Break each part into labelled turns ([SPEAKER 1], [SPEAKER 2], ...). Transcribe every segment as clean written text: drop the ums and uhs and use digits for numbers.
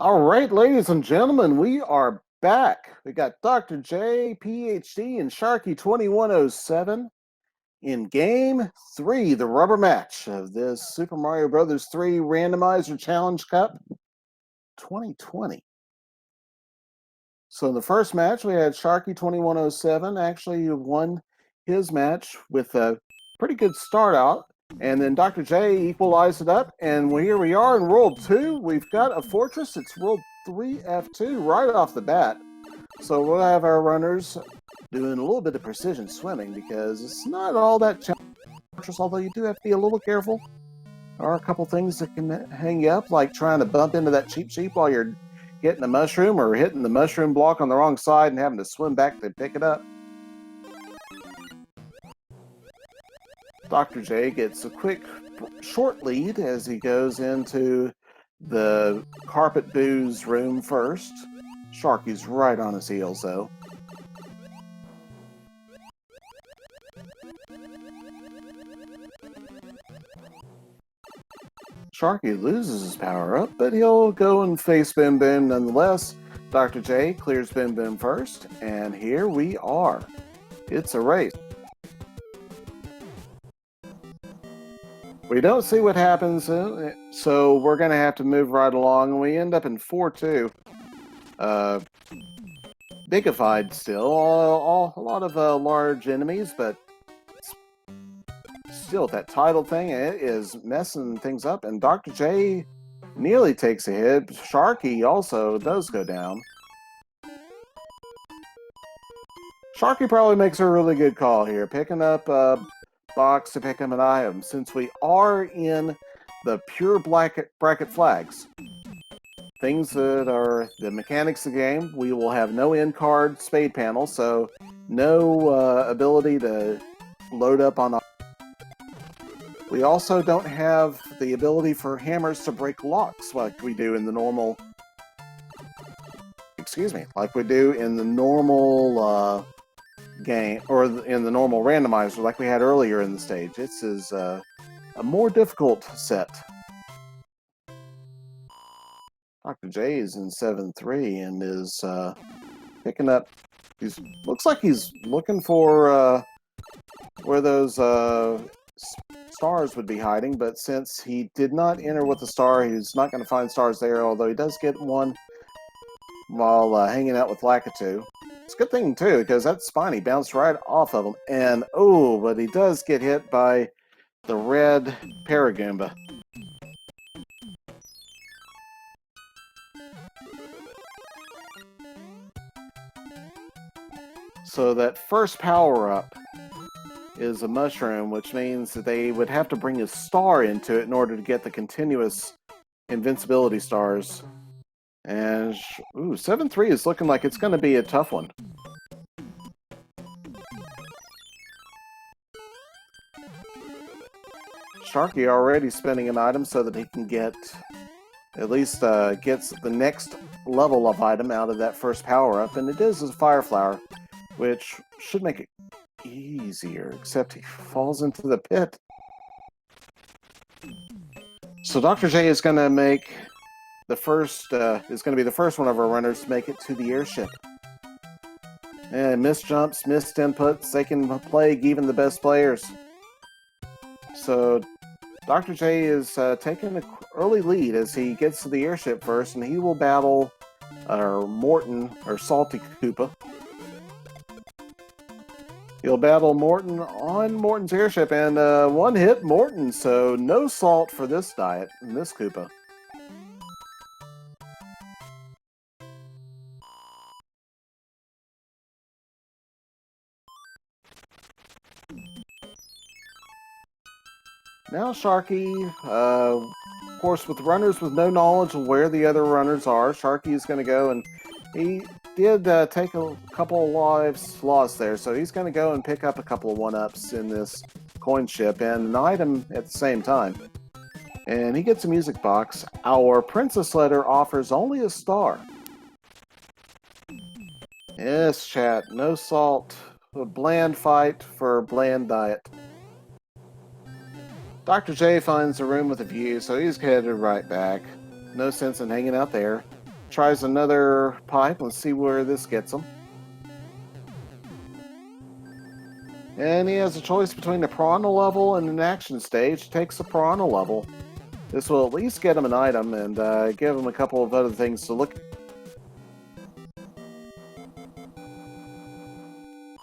[SPEAKER 1] All right, ladies and gentlemen, we are back. We got Dr. J, PhD, and Sharky2107 in Game 3, the rubber match of this Super Mario Bros. 3 Randomizer Challenge Cup 2020. So in the first match, we had Sharky2107 actually won his match with a pretty good start out. And then Dr. J equalized it up. And here we are in World 2. We've got a fortress. It's World 3F2 right off the bat. So we'll have our runners doing a little bit of precision swimming because it's not all that challenging, although you do have to be a little careful. There are a couple things that can hang you up, like trying to bump into that cheap sheep while you're getting a mushroom or hitting the mushroom block on the wrong side and having to swim back to pick it up. Dr. J gets a quick, short lead as he goes into the carpet booze room first. Sharky's right on his heels, though. Sharky loses his power-up, but he'll go and face Boom Boom nonetheless. Dr. J clears Boom Boom first, and here we are. It's a race. We don't see what happens, so we're going to have to move right along, and we end up in 4-2. Bigified still, a lot of large enemies, but still, that title thing is messing things up, and Dr. J nearly takes a hit. Sharky also does go down. Sharky probably makes a really good call here, picking up a box to pick up an item, since we are in the pure bracket flags. Things that are the mechanics of the game. We will have no in-card spade panel, so no ability to load up on. We also don't have the ability for hammers to break locks like we do in the normal. Like we do in the normal game, or in the normal randomizer, like we had earlier in the stage. This is a more difficult set. Dr. J is in 7-3 and is picking up. Looks like he's looking for where those stars would be hiding, but since he did not enter with a star, he's not going to find stars there, although he does get one while hanging out with Lakitu. It's a good thing, too, because that spiny bounced right off of him, and oh, but he does get hit by the red Paragoomba. So that first power-up is a mushroom, which means that they would have to bring a star into it in order to get the continuous invincibility stars. And, 7-3 is looking like it's going to be a tough one. Sharky already spending an item so that he can get, at least gets the next level of item out of that first power-up, and it is a Fire Flower, which should make it easier, except he falls into the pit. So Dr. J is going to make the first, is going to be the first one of our runners to make it to the airship. And missed jumps, missed inputs, they can plague even the best players. So Dr. J is taking an early lead as he gets to the airship first, and he will battle Morton, or Salty Koopa. He'll battle Morton on Morton's airship, and one hit Morton, so no salt for this diet in this Koopa. Now Sharky, of course, with runners with no knowledge of where the other runners are, Sharky is going to go, and he did take a couple of lives lost there, so he's going to go and pick up a couple of one-ups in this coin ship and an item at the same time. And he gets a music box. Our princess letter offers only a star. Yes, chat, no salt. A bland fight for a bland diet. Dr. J finds a room with a view, so he's headed right back. No sense in hanging out there. tries another pipe. Let's see where this gets him. And he has a choice between a piranha level and an action stage. Takes the piranha level. This will at least get him an item and give him a couple of other things to look at.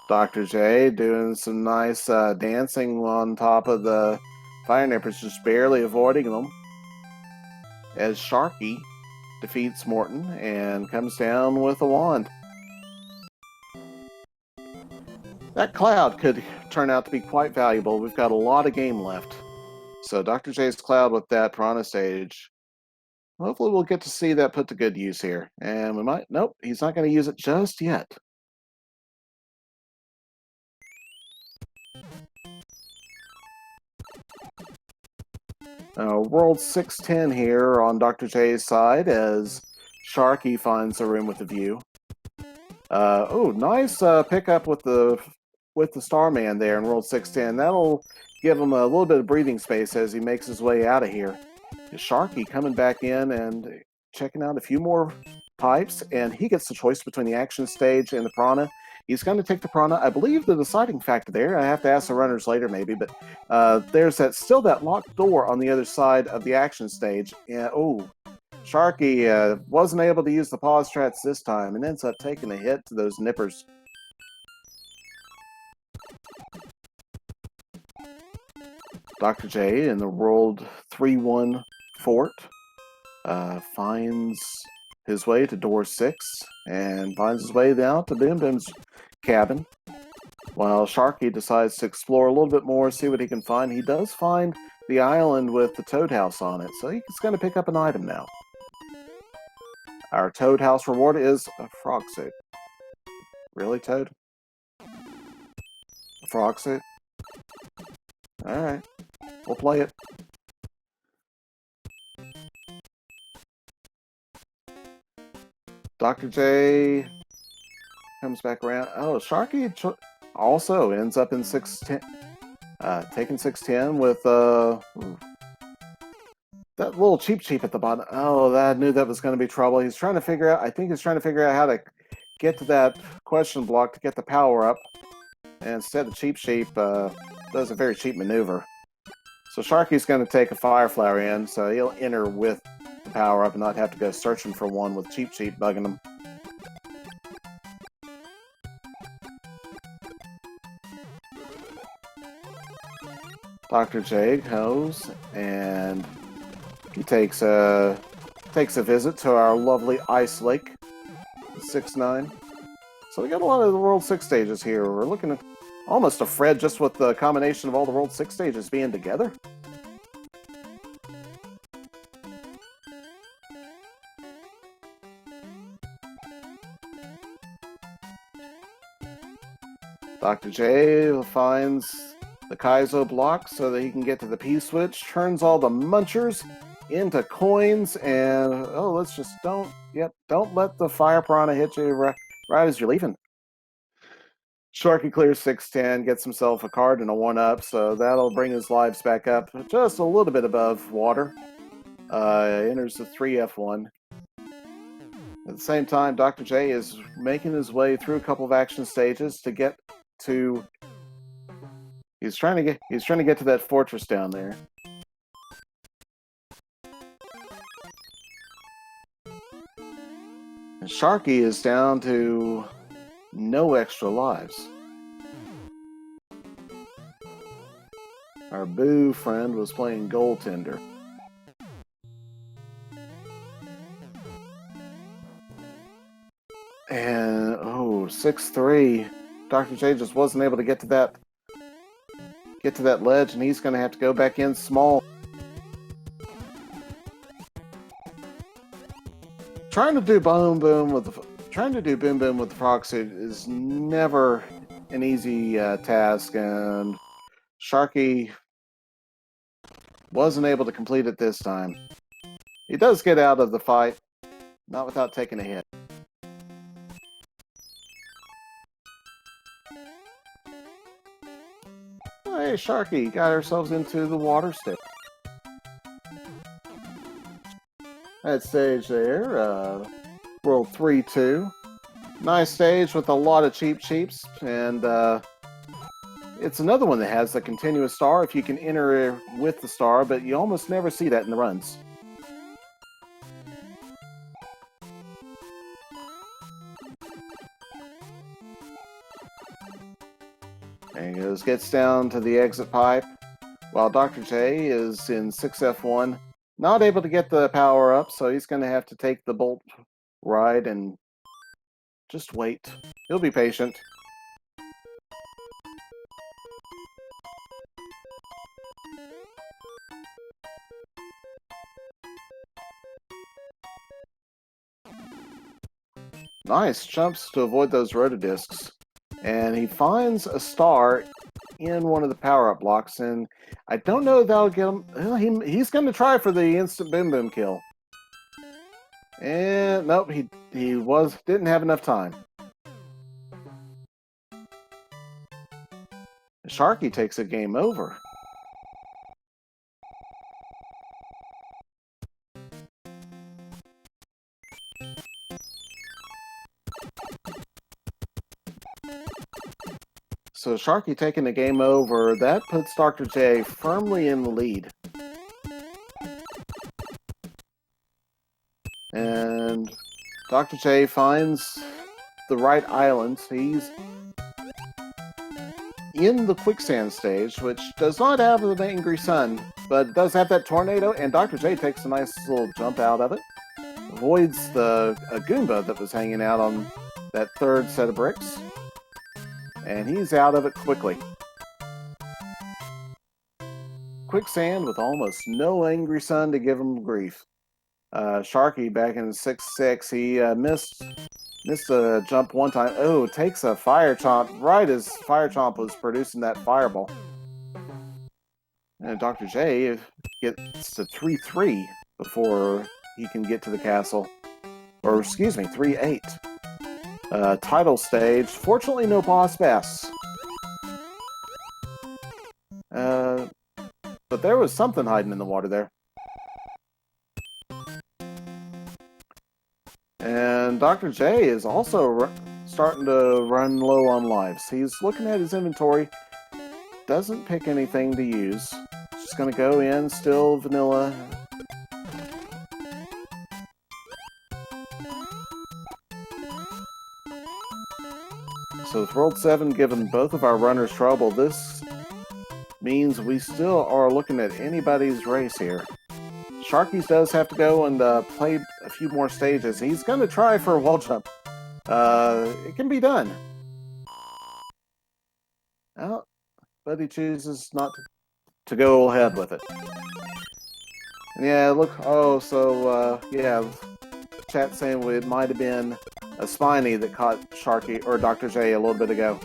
[SPEAKER 1] Dr. J doing some nice dancing on top of the fire nippers, just barely avoiding them. As Sharky defeats Morton and comes down with a wand. That cloud could turn out to be quite valuable. We've got a lot of game left. So Dr. J's cloud with that piranha stage. Hopefully we'll get to see that put to good use here. And we might, nope, he's not going to use it just yet. World 610 here on Dr. J's side as Sharky finds a room with a view. Oh, nice pickup with the Starman there in World 610. That'll give him a little bit of breathing space as he makes his way out of here. Sharky coming back in and checking out a few more pipes, and he gets the choice between the action stage and the piranha. He's going to take the piranha. I believe the deciding factor there, I have to ask the runners later maybe, but there's still that locked door on the other side of the action stage. And, oh, Sharky wasn't able to use the pause strats this time and ends up taking a hit to those nippers. Dr. J in the World 3-1 fort finds his way to door 6 and finds his way down to Boom Boom's cabin. While Sharky decides to explore a little bit more, see what he can find. He does find the island with the Toad House on it, so he's going to pick up an item now. Our Toad House reward is a frog suit. Really, Toad? A frog suit? Alright, we'll play it. Dr. J comes back around. Oh, Sharky also ends up in 610. Taking 610 with that little cheap at the bottom. Oh, I knew that was going to be trouble. He's trying to figure out, I think he's trying to figure out how to get to that question block to get the power up. And instead, the cheap sheep does a very cheap maneuver. So Sharky's going to take a fire flower in, so he'll enter with the power up and not have to go searching for one with cheap sheep bugging him. Dr. J goes and he takes a visit to our lovely ice lake, 6-9. So we got a lot of the World 6 stages here. We're looking at almost a Fred just with the combination of all the World 6 stages being together. Dr. J finds the Kaizo block so that he can get to the P-switch, turns all the munchers into coins, and oh, let's just don't let the fire piranha hit you right as you're leaving. Sharky clears 610, gets himself a card and a 1-up, so that'll bring his lives back up just a little bit above water. Enters the 3F1. At the same time, Dr. J is making his way through a couple of action stages to get to. He's trying to get to that fortress down there. And Sharky is down to no extra lives. Our Boo friend was playing goaltender. And, oh, 6-3. Dr. J just wasn't able to get to that ledge, and he's going to have to go back in small. Trying to do boom boom with the frog suit is never an easy task, and Sharky wasn't able to complete it this time. He does get out of the fight, not without taking a hit. Hey, Sharky, got ourselves into the water stick. That stage there, World 3-2. Nice stage with a lot of cheeps, and it's another one that has a continuous star if you can enter with the star, but you almost never see that in the runs. There he goes, gets down to the exit pipe, while Dr. J is in 6F1, not able to get the power up, so he's going to have to take the bolt ride and just wait. He'll be patient. Nice jumps to avoid those rotodiscs. And he finds a star in one of the power-up blocks, and I don't know if that'll get him. Well, he's going to try for the instant boom boom kill. And nope, he didn't have enough time. Sharky takes a game over. So Sharky taking the game over, that puts Dr. J firmly in the lead. And Dr. J finds the right island. He's in the quicksand stage, which does not have the angry sun, but does have that tornado, and Dr. J takes a nice little jump out of it. Avoids a Goomba that was hanging out on that third set of bricks. And he's out of it quickly. Quicksand with almost no angry sun to give him grief. Sharky back in 6-6, he missed a jump one time. Oh, takes a fire chomp right as fire chomp was producing that fireball. And Dr. J gets to 3-3 before he can get to the castle. Or excuse me, 3-8. Title stage. Fortunately, no boss bass. But there was something hiding in the water there. And Dr. J is also starting to run low on lives. He's looking at his inventory. Doesn't pick anything to use. Just going to go in, still vanilla. So with World 7 giving both of our runners trouble, this means we still are looking at anybody's race here. Sharky's does have to go and play a few more stages. He's going to try for a wall jump. It can be done. Well, but he chooses not to go ahead with it. And yeah, look. Oh, so yeah, chat saying it might have been a Spiny that caught Sharky or Dr. J a little bit ago.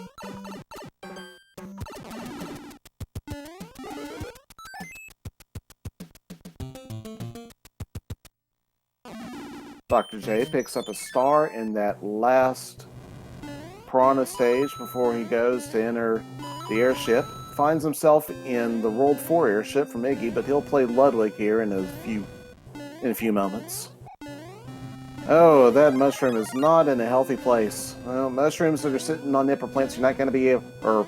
[SPEAKER 1] Dr. J picks up a star in that last Piranha stage before he goes to enter the airship. Finds himself in the World 4 airship from Iggy, but he'll play Ludwig here in a few moments. Oh, that mushroom is not in a healthy place. Well, mushrooms that are sitting on nipper plants, you're not going to be able, or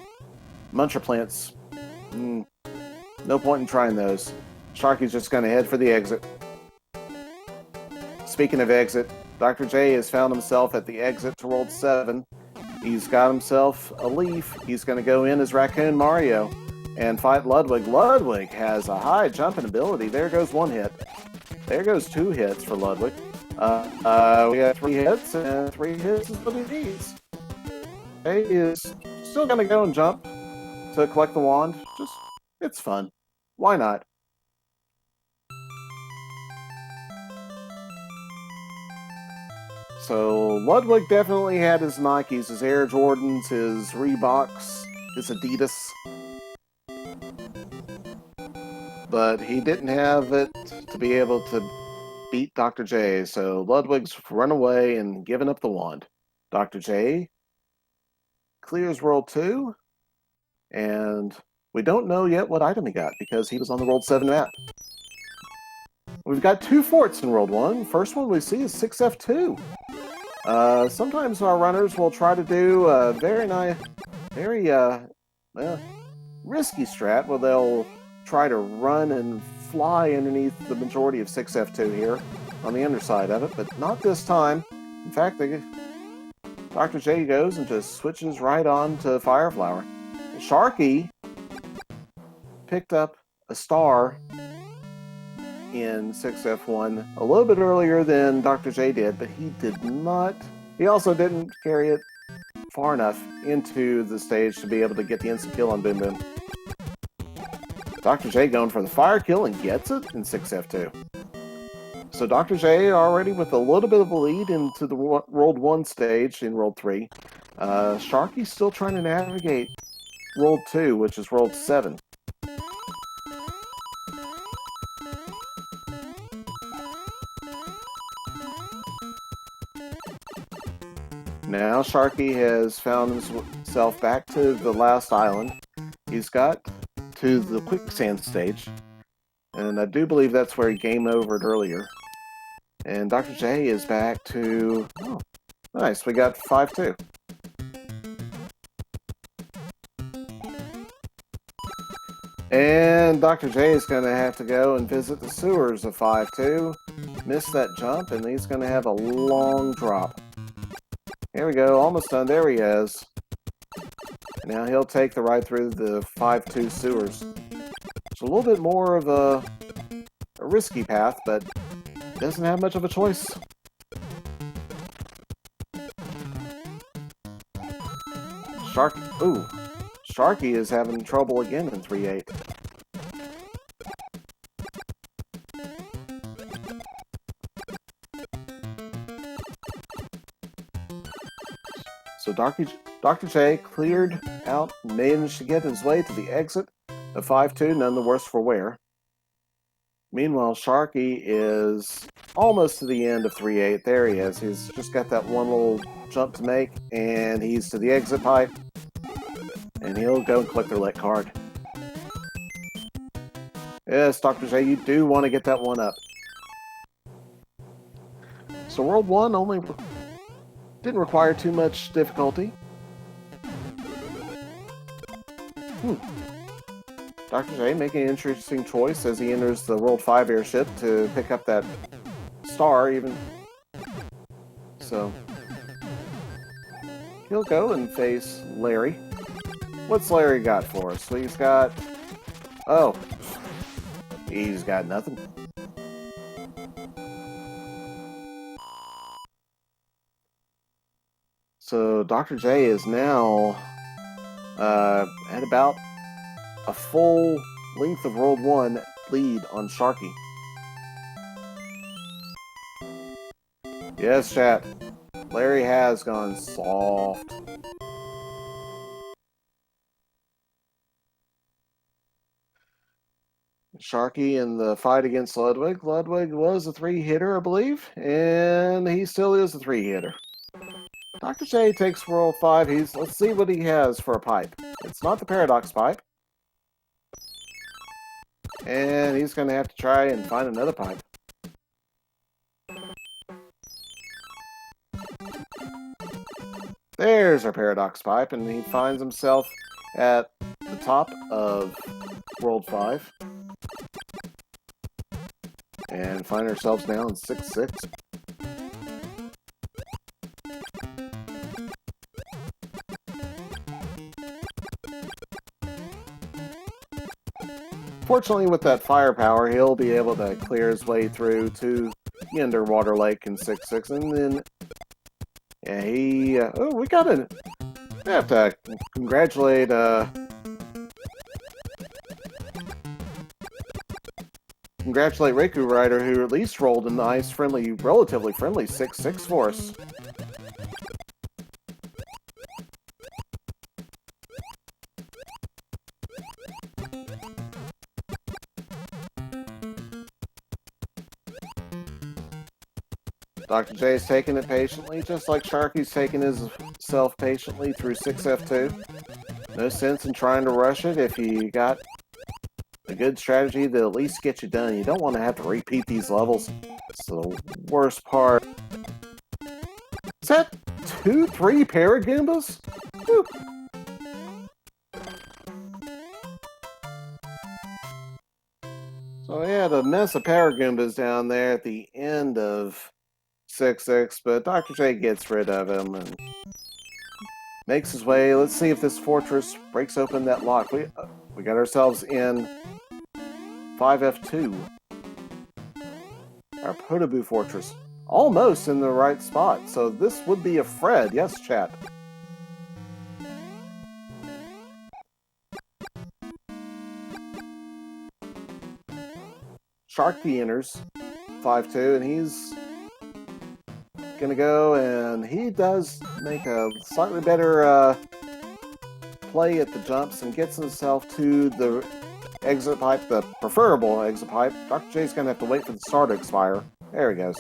[SPEAKER 1] muncher plants. No point in trying those. Sharky's just going to head for the exit. Speaking of exit, Dr. J has found himself at the exit to World 7. He's got himself a leaf. He's going to go in as Raccoon Mario and fight Ludwig. Ludwig has a high jumping ability. There goes one hit. There goes 2 hits for Ludwig. We got 3 hits, and 3 hits is what he needs. He is still going to go and jump to collect the wand. It's fun. Why not? So Ludwig definitely had his Nikes, his Air Jordans, his Reeboks, his Adidas. But he didn't have it to be able to beat Dr. J, so Ludwig's run away and given up the wand. Dr. J clears World 2, and we don't know yet what item he got because he was on the World 7 map. We've got 2 forts in World 1. First one we see is 6F2. Sometimes our runners will try to do a very risky strat where they'll try to run and fly underneath the majority of 6F2 here on the underside of it, but not this time. In fact, Dr. J goes and just switches right on to Fireflower. Sharky picked up a star in 6F1 a little bit earlier than Dr. J did, but he also didn't carry it far enough into the stage to be able to get the instant kill on Boom Boom. Dr. J going for the fire kill and gets it in 6F2. So Dr. J already with a little bit of a lead into the World 1 stage in World 3. Sharky's still trying to navigate World 2, which is World 7. Now Sharky has found himself back to the last island. He's got to the quicksand stage, and I do believe that's where he game overed earlier. And Dr. J is back to... Oh, nice, we got 5-2. And Dr. J is going to have to go and visit the sewers of 5-2. Missed that jump, and he's going to have a long drop. Here we go, almost done. There he is. Now he'll take the ride through the 5-2 sewers. It's a little bit more of a risky path, but doesn't have much of a choice. Sharky is having trouble again in 3-8. So Dr. J cleared out, managed to get his way to the exit of 5-2, none the worse for wear. Meanwhile, Sharky is almost to the end of 3-8. There he is. He's just got that one little jump to make, and he's to the exit pipe. And he'll go and collect the lit card. Yes, Dr. J, you do want to get that one up. So World 1 only didn't require too much difficulty. Dr. J making an interesting choice as he enters the World 5 airship to pick up that star even. So he'll go and face Larry. What's Larry got for us? So he's got... Oh. He's got nothing. So Dr. J is now at about a full length of World 1 lead on Sharky. Yes, chat. Larry has gone soft. Sharky in the fight against Ludwig. Ludwig was a 3-hitter, I believe, and he still is a 3-hitter. Dr. J takes World 5. Let's see what he has for a pipe. It's not the Paradox pipe. And he's going to have to try and find another pipe. There's our Paradox pipe, and he finds himself at the top of World 5. And find ourselves now in 6-6. Fortunately, with that firepower, he'll be able to clear his way through to the underwater lake in 6-6, and then yeah, we have to congratulate Riku Rider, who at least rolled a nice, relatively friendly 6-6 for us. Dr. J's taking it patiently, just like Sharky's taking himself patiently through 6F2. No sense in trying to rush it if you got a good strategy that at least gets you done. You don't want to have to repeat these levels. It's the worst part. Is that 2-3 Paragoombas? Whew. So we had a mess of Paragoombas down there at the end of 6-6, but Dr. J gets rid of him and makes his way. Let's see if this fortress breaks open that lock. We got ourselves in 5F2. Our Podoboo fortress. Almost in the right spot. So this would be a Fred. Yes, chat. Sharky enters 5-2, and he's gonna go, and he does make a slightly better play at the jumps and gets himself to the exit pipe, the preferable exit pipe. Dr. J's gonna have to wait for the star to expire. There he goes.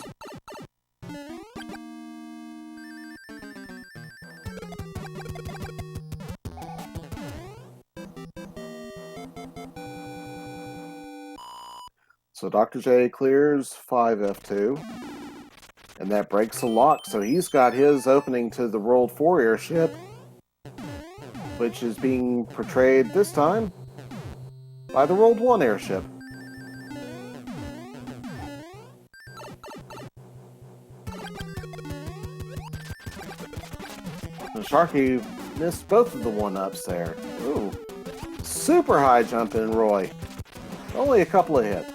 [SPEAKER 1] So Dr. J clears 5F2, and that breaks the lock. So he's got his opening to the World 4 airship, which is being portrayed this time by the World 1 airship. And Sharky missed both of the 1-ups there. Ooh. Super high jump in Roy. Only a couple of hits.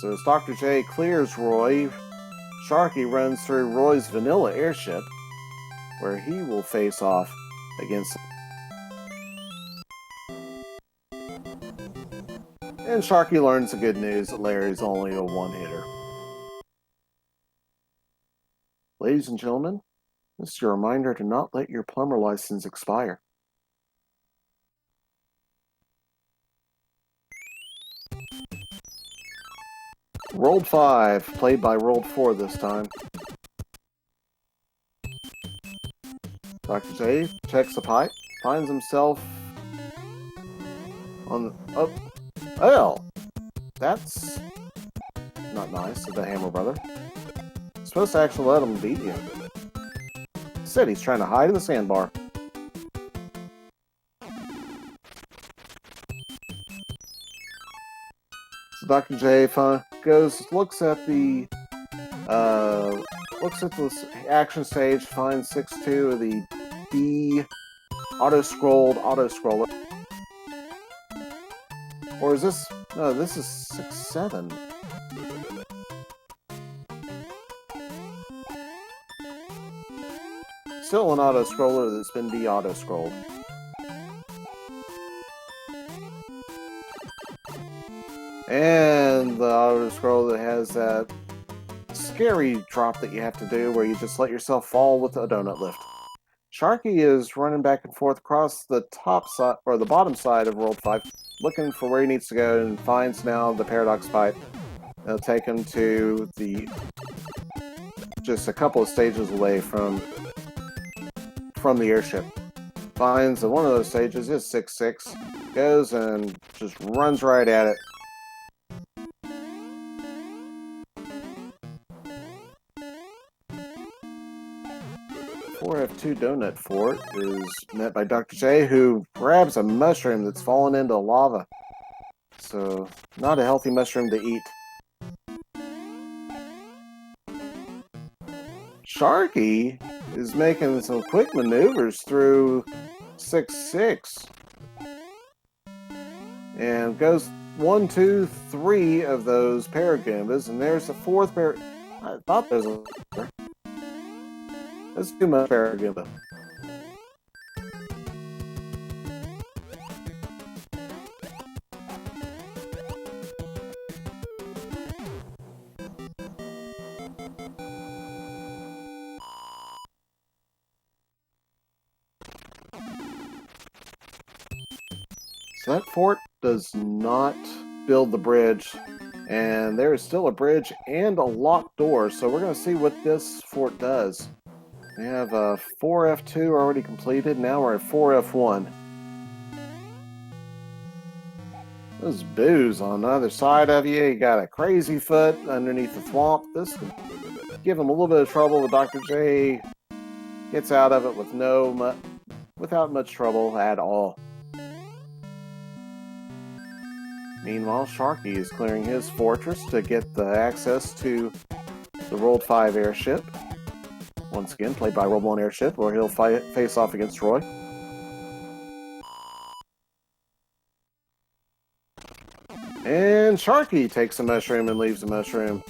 [SPEAKER 1] So as Dr. J clears Roy, Sharky runs through Roy's vanilla airship, where he will face off against him. And Sharky learns the good news that Larry's only a one-hitter. Ladies and gentlemen, this is your reminder to not let your plumber license expire. Rolled 5, played by Rolled 4 this time. Dr. J checks the pipe, finds himself on the... Oh, well, that's not nice of the Hammer brother. You're supposed to actually let him beat you. Instead, he's trying to hide in the sandbar. So Dr. J looks at the action stage, finds 6-2 of the D auto-scroller. Or is this... No, this is 6-7. Still an auto-scroller that's been de-auto-scrolled. And the auto-scroller has that scary drop that you have to do where you just let yourself fall with a donut lift. Sharky is running back and forth across the top side, or the bottom side of World 5, looking for where he needs to go, and finds now the Paradox Pipe. It'll take him to the... just a couple of stages away from the airship. Finds that one of those stages is 6-6, goes and just runs right at it. F2 Donut Fort is met by Dr. J, who grabs a mushroom that's fallen into lava. So, not a healthy mushroom to eat. Sharky is making some quick maneuvers through 6-6. And goes 1, 2, 3 of those Paragoombas, and there's the fourth I thought there was a... That's too much Paragoomba. So that fort does not build the bridge, and there is still a bridge and a locked door, so we're going to see what this fort does. We have 4F2 already completed. Now we're at 4F1. There's booze on the other side of you. You got a crazy foot underneath the thwomp. This could give him a little bit of trouble, but Dr. J gets out of it with without much trouble at all. Meanwhile, Sharky is clearing his fortress to get the access to the World 5 airship. Once again, played by World 1 airship, where he'll face off against Roy. And Sharky takes a mushroom and leaves a mushroom.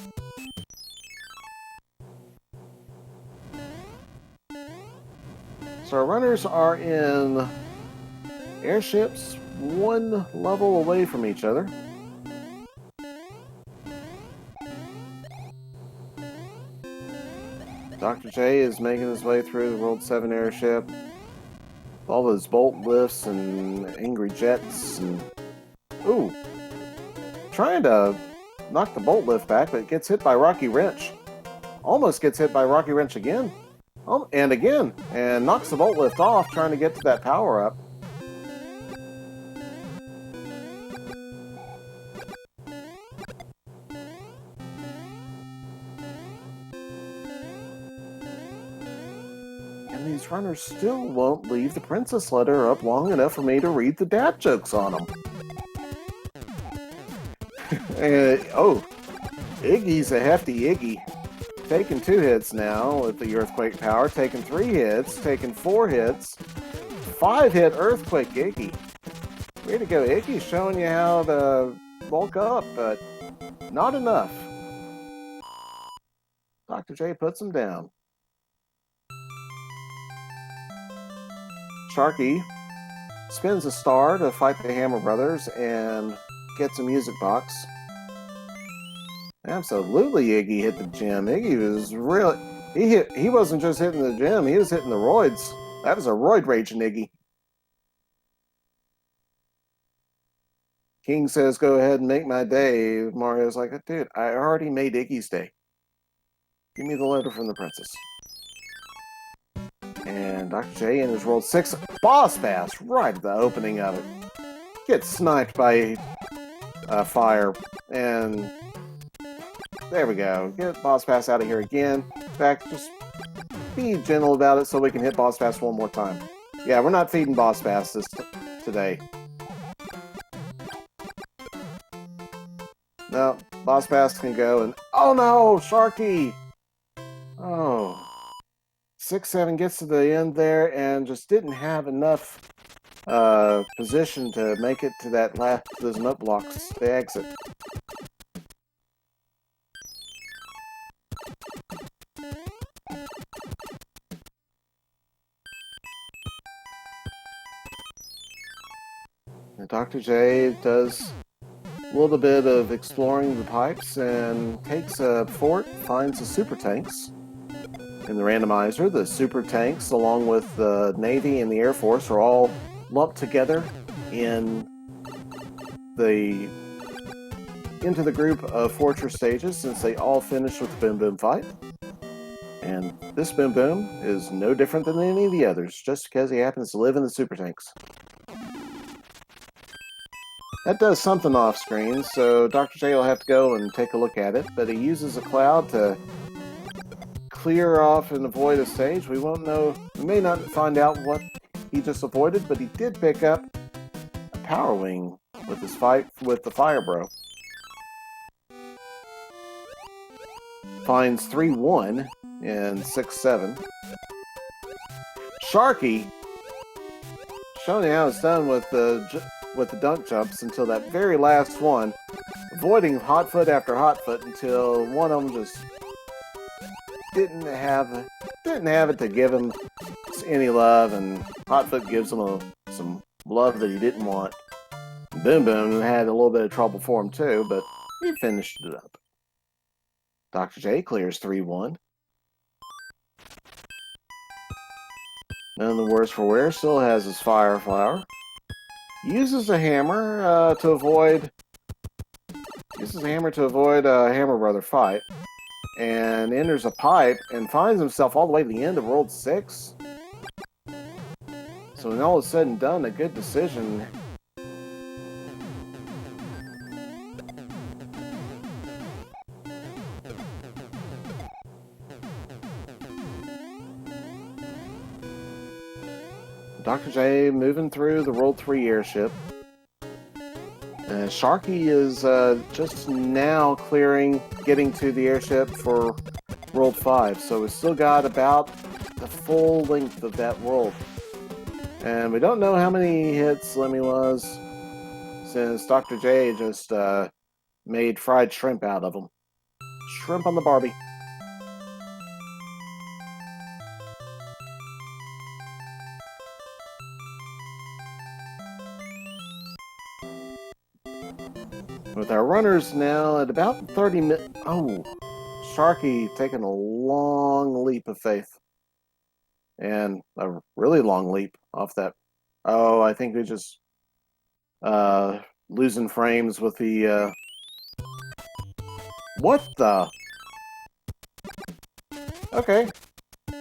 [SPEAKER 1] So our runners are in airships, one level away from each other. Dr. J is making his way through the World 7 airship. All those bolt lifts and angry jets and... Ooh! Trying to knock the bolt lift back, but it gets hit by Rocky Wrench. Almost gets hit by Rocky Wrench again. And again. And knocks the bolt lift off, trying to get to that power up. These runners still won't leave the princess letter up long enough for me to read the dad jokes on them. Oh, Iggy's a hefty Iggy. Taking 2 hits now with the earthquake power, taking 3 hits, taking 4 hits, 5-hit earthquake Iggy. Way to go, Iggy, showing you how to bulk up, but not enough. Dr. J puts him down. Sharky spins a star to fight the Hammer Brothers and gets a music box. Absolutely, Iggy hit the gym. Iggy was really... He wasn't just hitting the gym, he was hitting the roids. That was a roid raging Iggy. King says, go ahead and make my day. Mario's like, dude, I already made Iggy's day. Give me the letter from the princess. And Dr. J in his World 6 boss pass right at the opening of it. Gets sniped by fire. And there we go. Get boss pass out of here again. In fact, just be gentle about it so we can hit boss pass one more time. Yeah, we're not feeding boss pass today. No, boss pass can go and... Oh no! Sharky! Oh... 6-7 gets to the end there and just didn't have enough position to make it to that last those nut blocks to exit. And Dr. J does a little bit of exploring the pipes and takes a fort, finds the super tanks. In the randomizer, the super tanks, along with the Navy and the Air Force, are all lumped together into the group of fortress stages, since they all finished with the Boom Boom fight. And this Boom Boom is no different than any of the others, just because he happens to live in the super tanks. That does something off screen, so Dr. J will have to go and take a look at it, but he uses a cloud to clear off and avoid a stage. We won't know. We may not find out what he just avoided, but he did pick up a power wing with his fight with the Fire Bro. Finds 3-1 in 6-7. Sharky showing how it's done with the dunk jumps until that very last one, avoiding hot foot after hot foot until one of them just didn't have it to give him any love, and Hotfoot gives him some love that he didn't want. Boom Boom had a little bit of trouble for him too, but he finished it up. Dr. J clears 3-1. None the worse for wear, still has his Fire Flower. Uses a hammer to avoid a Hammer Brother fight. And enters a pipe and finds himself all the way to the end of World 6. So when all is said and done, a good decision. Dr. J moving through the World 3 airship. Sharky is just now getting to the airship for World 5, so we've still got about the full length of that world. And we don't know how many hits Lemmy was, since Dr. J just made fried shrimp out of him. Shrimp on the Barbie. With our runners now at about 30 minutes. Oh, Sharky taking a long leap of faith. And a really long leap off that. Oh, I think we just losing frames with the what the? Okay.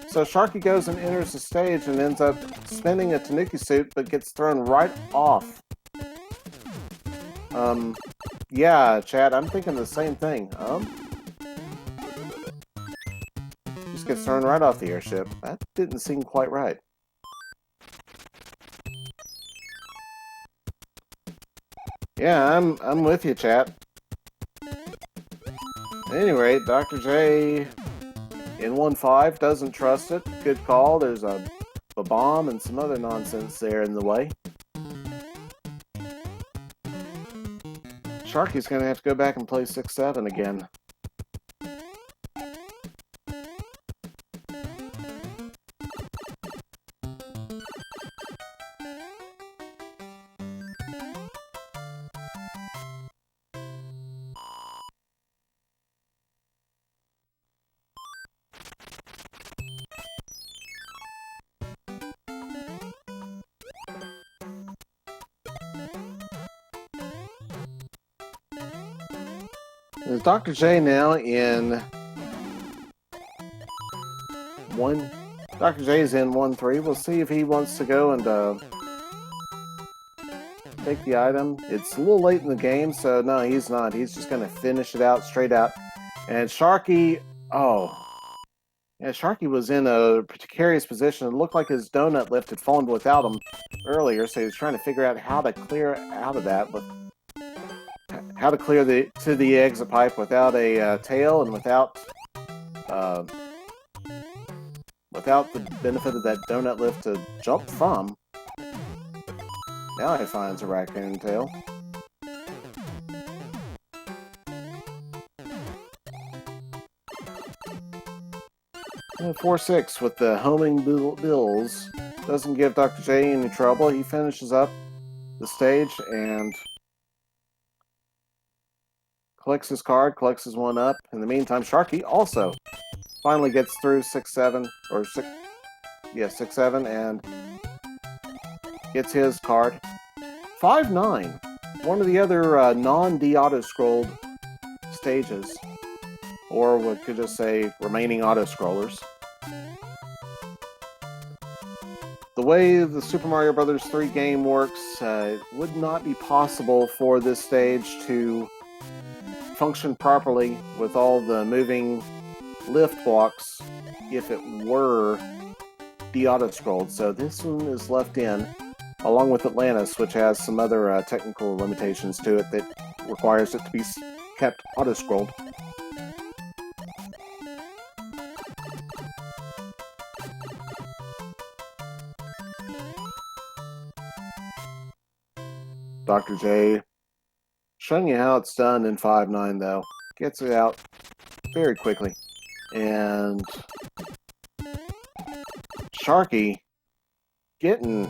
[SPEAKER 1] So Sharky goes and enters the stage and ends up spinning a Tanuki suit, but gets thrown right off. Yeah, Chad, I'm thinking the same thing. Just gets thrown right off the airship. That didn't seem quite right. Yeah, I'm with you, chat. At any rate, Dr. J in 1.5 doesn't trust it. Good call. There's a bomb and some other nonsense there in the way. Sharky's going to have to go back and play 6-7 again. There's Dr. J now in Dr. J's in 1-3. We'll see if he wants to go and take the item. It's a little late in the game, so no, he's not. He's just going to finish it out straight out. And Sharky, yeah, Sharky was in a precarious position. It looked like his donut lift had fallen without him earlier, so he was trying to figure out how to clear out of that, but how to clear to the exit pipe without a tail and without the benefit of that donut lift to jump from. Now he finds a raccoon tail. 4-6 with the homing bills. Doesn't give Dr. J any trouble. He finishes up the stage and collects his card, collects his 1-up. In the meantime, Sharky also finally gets through 6-7, or 6-7, and gets his card. 5-9, one of the other non-D auto-scrolled stages, or we could just say remaining auto-scrollers. The way the Super Mario Bros. 3 game works, it would not be possible for this stage to function properly with all the moving lift blocks if it were de-auto-scrolled. So this one is left in, along with Atlantis, which has some other technical limitations to it that requires it to be kept auto-scrolled. Dr. J showing you how it's done in 5-9, though. Gets it out very quickly. And Sharky getting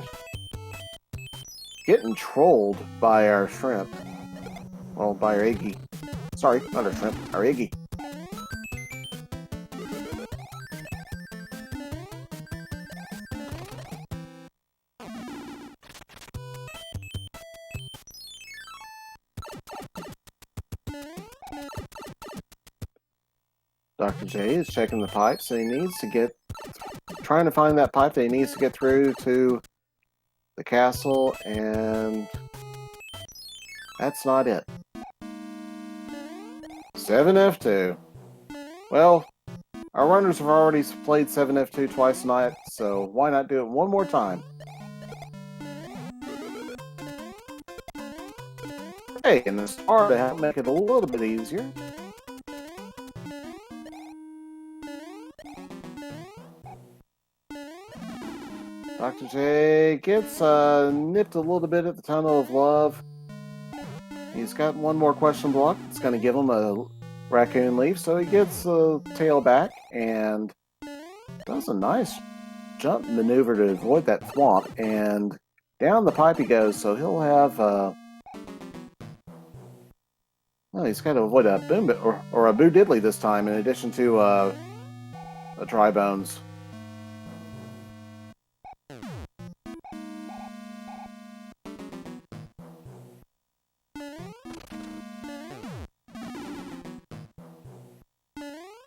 [SPEAKER 1] trolled by our shrimp. Well, by our Iggy. Sorry, not our shrimp, our Iggy. Dr. J is checking the pipes that he needs to get, trying to find that pipe that he needs to get through to the castle, and that's not it. 7F2. Well, our runners have already played 7F2 twice tonight, so why not do it one more time? Hey, and the star to help make it a little bit easier. Dr. J gets nipped a little bit at the Tunnel of Love. He's got one more question block. It's going to give him a raccoon leaf, so he gets the tail back and does a nice jump maneuver to avoid that thwomp, and down the pipe he goes, so he'll have well, he's got to avoid a boom or a boo diddly this time, in addition to a dry bones.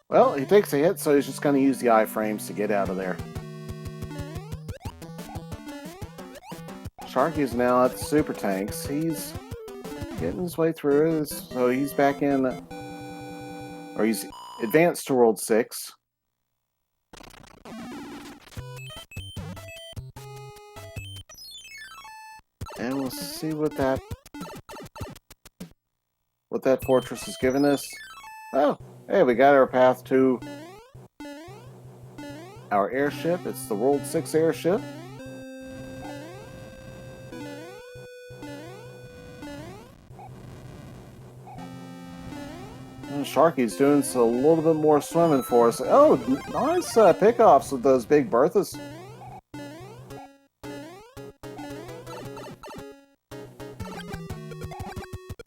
[SPEAKER 1] Well, he takes a hit, so he's just going to use the iframes to get out of there. Sharky's now at the super tanks. He's getting his way through, so he's back in, or he's advanced to World 6. And we'll see what that fortress is giving us. Oh, hey, we got our path to our airship. It's the World 6 airship. And Sharky's doing a little bit more swimming for us. Oh, nice pickoffs with those big Berthas.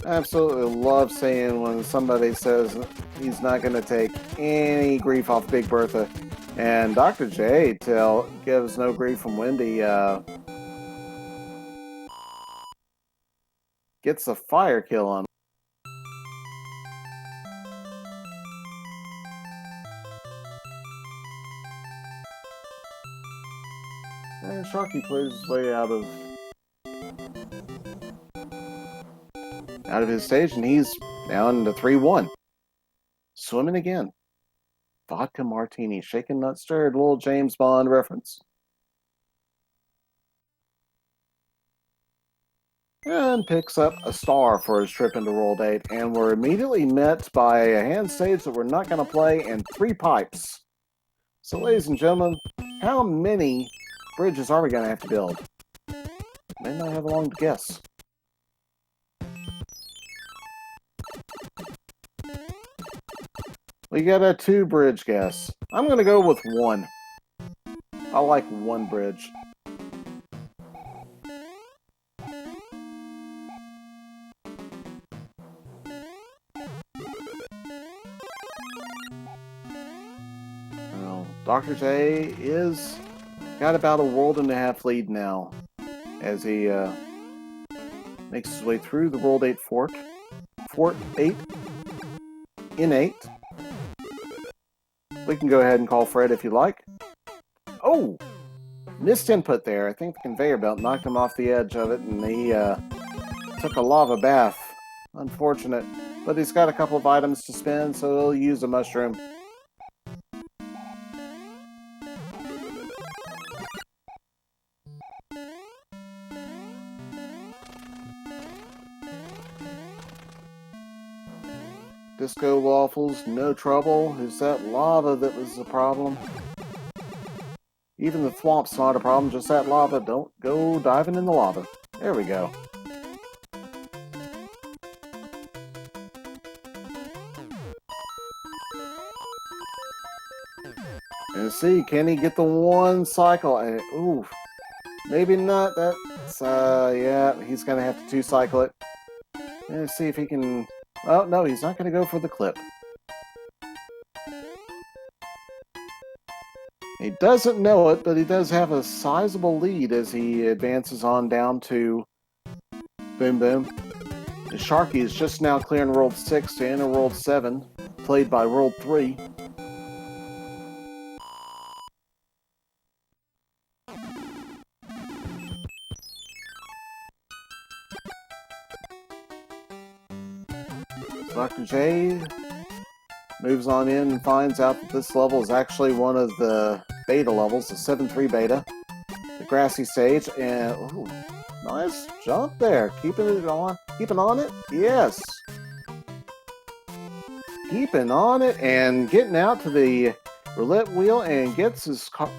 [SPEAKER 1] I absolutely love saying when somebody says he's not going to take any grief off Big Bertha. And Dr. J gives no grief from Wendy. Gets a fire kill on him. And Sharky plays his way out of his stage, and he's now into 3-1. Swimming again. Vodka martini, shaken not stirred, little James Bond reference. And picks up a star for his trip into World 8, and we're immediately met by a hand stage that we're not going to play and 3 pipes. So ladies and gentlemen, how many bridges are we going to have to build? May not have long to guess. We got a 2 bridge guess. I'm going to go with 1. I like 1 bridge. Well, Dr. J is got about a world and a half lead now as he makes his way through the World 8 Fort 8 in 8. We can go ahead and call Fred if you like. Oh! Missed input there. I think the conveyor belt knocked him off the edge of it, and he took a lava bath. Unfortunate. But he's got a couple of items to spend, so he'll use a mushroom. Disco waffles, no trouble. It's that lava that was the problem. Even the thwomp's not a problem, just that lava. Don't go diving in the lava. There we go. And see, can he get the 1 cycle? Ooh, maybe not. That's, yeah, he's going to have to 2 cycle it. Let's see if he can... Oh, no, he's not going to go for the clip. He doesn't know it, but he does have a sizable lead as he advances on down to Boom Boom. And Sharky is just now clearing World 6 to enter World 7, played by World 3. Dr. J moves on in and finds out that this level is actually one of the beta levels, the 7-3 beta, the grassy stage, and ooh, nice jump there, keeping it on Keeping on it? Yes. Keeping on it and getting out to the roulette wheel and gets his car.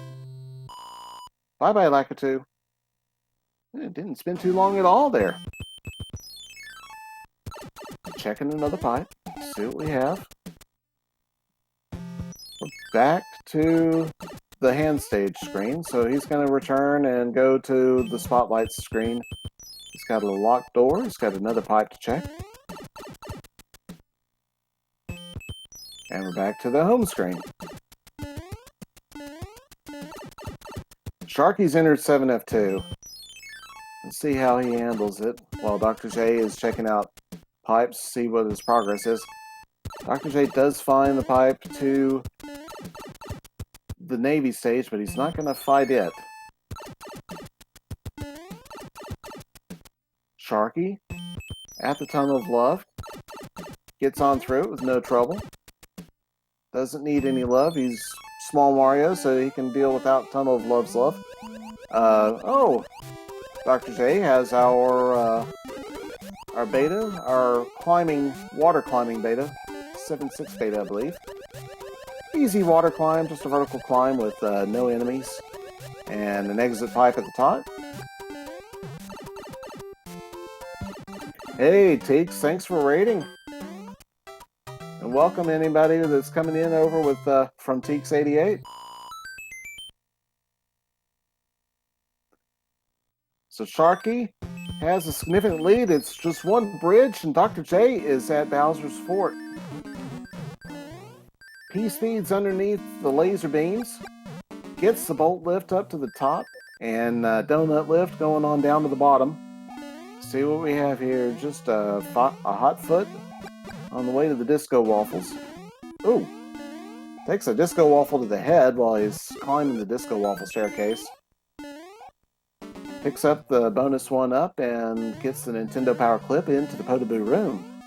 [SPEAKER 1] Bye-bye, Lakitu. It didn't spend too long at all there. Checking another pipe. See what we have. We're back to the hand stage screen. So he's going to return and go to the spotlight screen. He's got a locked door. He's got another pipe to check. And we're back to the home screen. Sharky's entered 7F2. Let's see how he handles it while Dr. J is checking out pipes, see what his progress is. Dr. J does find the pipe to the Navy stage, but he's not going to fight it. Sharky, at the Tunnel of Love, gets on through it with no trouble. Doesn't need any love. He's Small Mario, so he can deal without Tunnel of Love's love. Oh, Dr. J has our beta, our water climbing beta, 7.6 beta, I believe. Easy water climb, just a vertical climb with no enemies, and an exit pipe at the top. Hey, Teeks, thanks for rating. And welcome anybody that's coming in over with from Teeks88. So Sharky has a significant lead. It's just one bridge, and Dr. J is at Bowser's Fort. P-Speed's underneath the laser beams. Gets the bolt lift up to the top, and donut lift going on down to the bottom. See what we have here. Just a hot foot on the way to the disco waffles. Ooh. Takes a disco waffle to the head while he's climbing the disco waffle staircase. Picks up the bonus one up and gets the Nintendo Power Clip into the Potable room.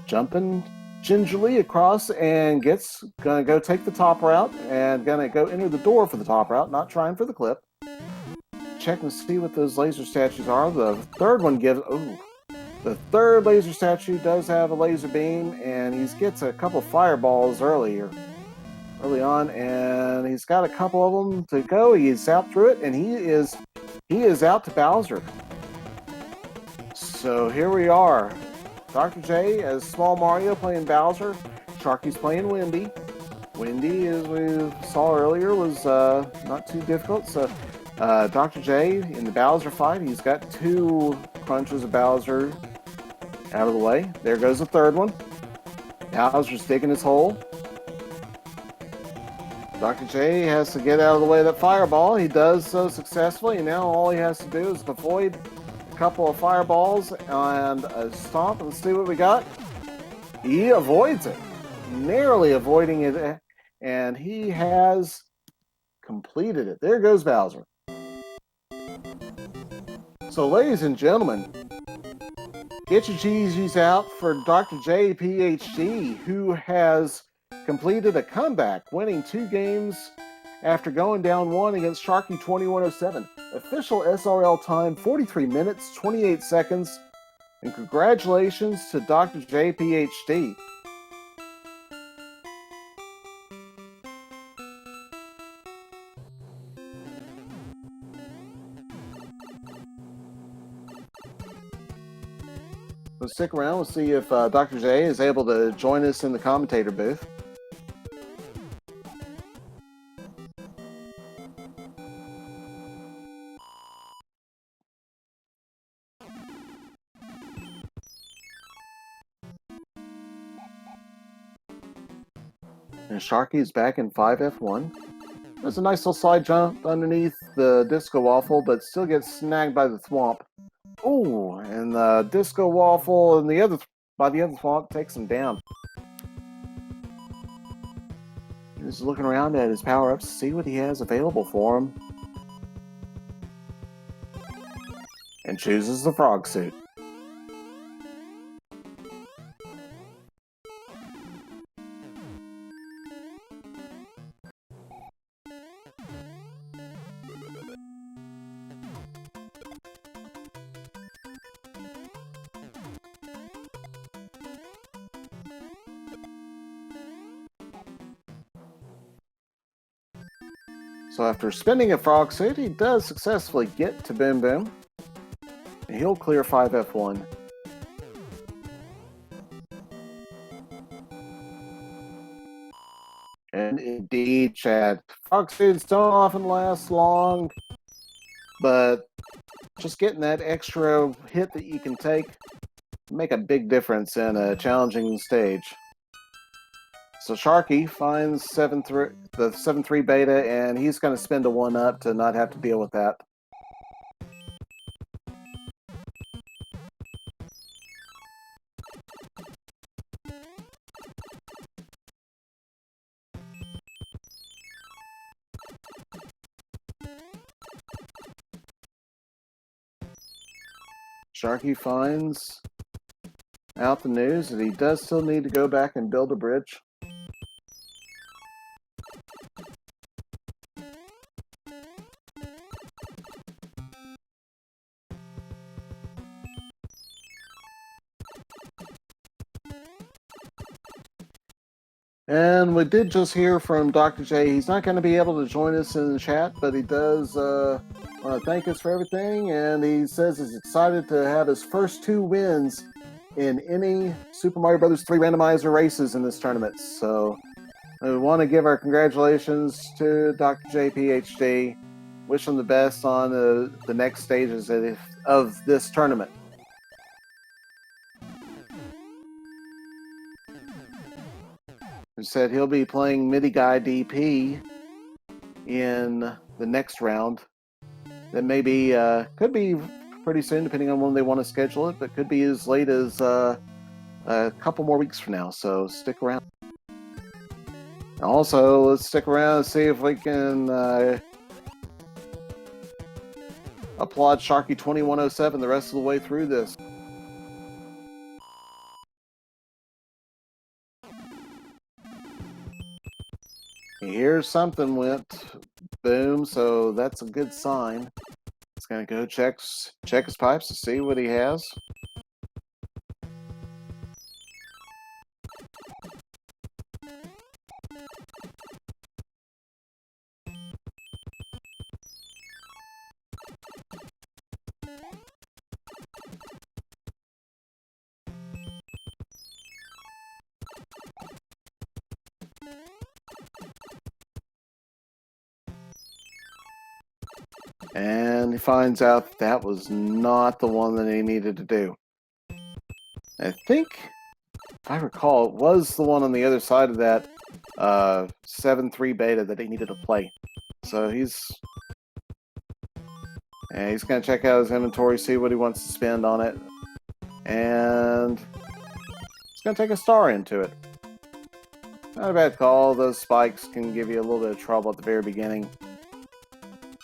[SPEAKER 1] Jumping gingerly across and gonna go take the top route and gonna go enter the door for the top route, not trying for the clip. Check and see what those laser statues are. The third one gives, the third laser statue does have a laser beam, and he gets a couple fireballs early on, and he's got a couple of them to go. He's out through it, and he is out to Bowser. So here we are. Dr. J as Small Mario playing Bowser. Sharky's playing Wendy. Wendy, as we saw earlier, was not too difficult. So Dr. J in the Bowser fight, he's got two crunches of Bowser out of the way. There goes the third one. Bowser's digging his hole. Dr. J has to get out of the way of that fireball. He does so successfully, and now all he has to do is avoid a couple of fireballs and a stomp. Let's see what we got. He avoids it, narrowly avoiding it, and he has completed it. There goes Bowser. So, ladies and gentlemen, get your GGs out for Dr. J, PhD, who has completed a comeback, winning 2 games after going down 1 against sharky2107. Official SRL time, 43 minutes, 28 seconds. And congratulations to Dr. J, PhD. So stick around. We'll see if Dr. J is able to join us in the commentator booth. And Sharky's back in 5F1. There's a nice little side jump underneath the disco waffle, but still gets snagged by the thwomp. Oh, and the disco waffle and the other thwomp takes him down. He's looking around at his power-ups to see what he has available for him. And chooses the frog suit. So after spending a frog suit, he does successfully get to Boom Boom. And he'll clear 5F1. And indeed, Chad, frog suits don't often last long, but just getting that extra hit that you can take make a big difference in a challenging stage. So Sharky finds the 7-3 beta, and he's going to spend a 1-up to not have to deal with that. Sharky finds out the news that he does still need to go back and build a bridge. And we did just hear from Dr. J. He's not going to be able to join us in the chat, but he does want to thank us for everything, and he says he's excited to have his first 2 wins in any Super Mario Bros. 3 randomizer races in this tournament. So we want to give our congratulations to Dr. J, PhD. Wish him the best on the next stages of this tournament. He said he'll be playing MIDI Guy DP in the next round. That maybe could be pretty soon, depending on when they want to schedule it, but could be as late as a couple more weeks from now, so stick around. Also, let's stick around and see if we can applaud Sharky2107 the rest of the way through this. Here's something went boom, so that's a good sign. He's gonna go check his pipes to see what he has. And he finds out that was not the one that he needed to do. I think, if I recall, it was the one on the other side of that 7-3 beta that he needed to play. So he's going to check out his inventory, see what he wants to spend on it. And he's going to take a star into it. Not a bad call. Those spikes can give you a little bit of trouble at the very beginning.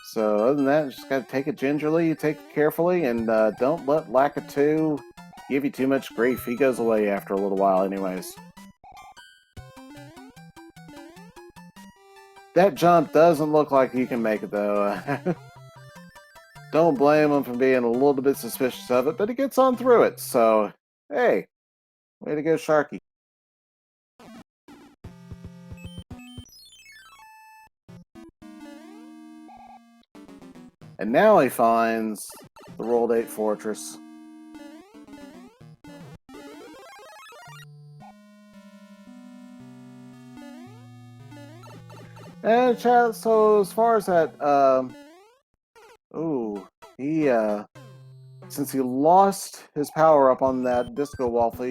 [SPEAKER 1] So other than that, just got to take it gingerly, take it carefully, and don't let lack of 2 give you too much grief. He goes away after a little while anyways. That jump doesn't look like you can make it, though. Don't blame him for being a little bit suspicious of it, but he gets on through it. So, hey, way to go, Sharky. And now he finds the Rolled 8 Fortress. And chat, so as far as that, since he lost his power up on that disco waffle,